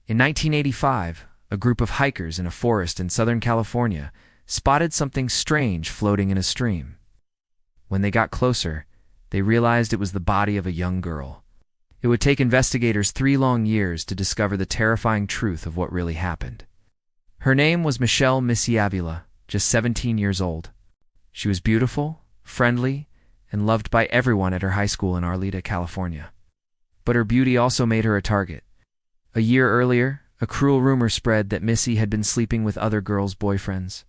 In 1985, a group of hikers in a forest in Southern California spotted something strange floating in a stream. When they got closer, they realized it was the body of a young girl. It would take investigators 3 long years to discover the terrifying truth of what really happened. Her name was Missy Avila, just 17 years old. She was beautiful, friendly, and loved by everyone at her high school in Arleta, California. But her beauty also made her a target. A year earlier, a cruel rumor spread that Missy had been sleeping with other girls' boyfriends.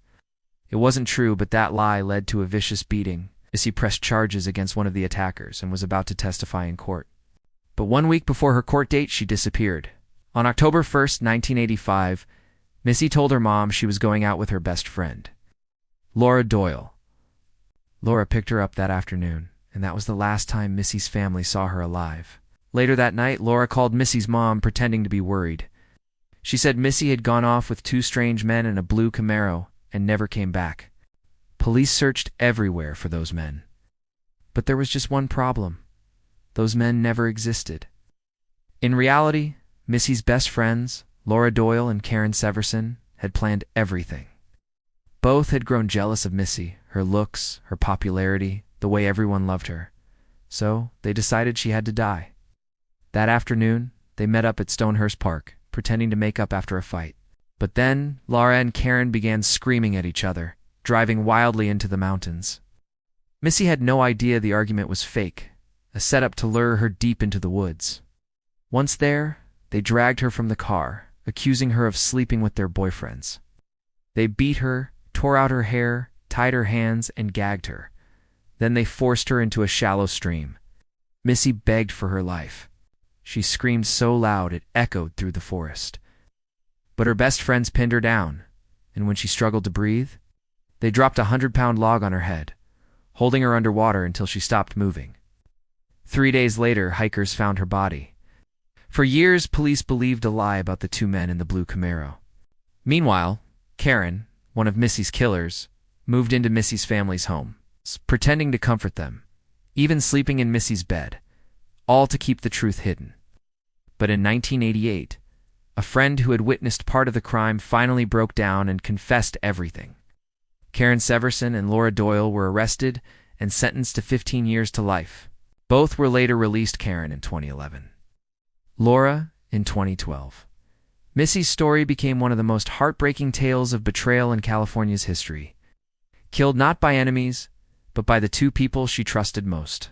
It wasn't true, but that lie led to a vicious beating. Missy pressed charges against one of the attackers and was about to testify in court. But 1 week before her court date, she disappeared. On October 1st, 1985, Missy told her mom she was going out with her best friend, Laura Doyle. Laura picked her up that afternoon, and that was the last time Missy's family saw her alive. Later that night, Laura called Missy's mom, pretending to be worried. She said Missy had gone off with 2 strange men in a blue Camaro and never came back. Police searched everywhere for those men. But there was just one problem. Those men never existed. In reality, Missy's best friends, Laura Doyle and Karen Severson, had planned everything. Both had grown jealous of Missy, her looks, her popularity, the way everyone loved her. So they decided she had to die. That afternoon, they met up at Stonehurst Park, pretending to make up after a fight. But then, Laura and Karen began screaming at each other, driving wildly into the mountains. Missy had no idea the argument was fake, a setup to lure her deep into the woods. Once there, they dragged her from the car, accusing her of sleeping with their boyfriends. They beat her, tore out her hair, tied her hands, and gagged her. Then they forced her into a shallow stream. Missy begged for her life. She screamed so loud it echoed through the forest. But her best friends pinned her down, and when she struggled to breathe, they dropped a 100-pound log on her head, holding her underwater until she stopped moving. 3 days later, hikers found her body. For years, police believed a lie about the 2 men in the blue Camaro. Meanwhile, Karen, one of Missy's killers, moved into Missy's family's home, pretending to comfort them, even sleeping in Missy's bed, all to keep the truth hidden. But in 1988, a friend who had witnessed part of the crime finally broke down and confessed everything. Karen Severson and Laura Doyle were arrested and sentenced to 15 years to life. Both were later released, Karen in 2011. Laura in 2012. Missy's story became one of the most heartbreaking tales of betrayal in California's history. Killed not by enemies, but by the 2 people she trusted most.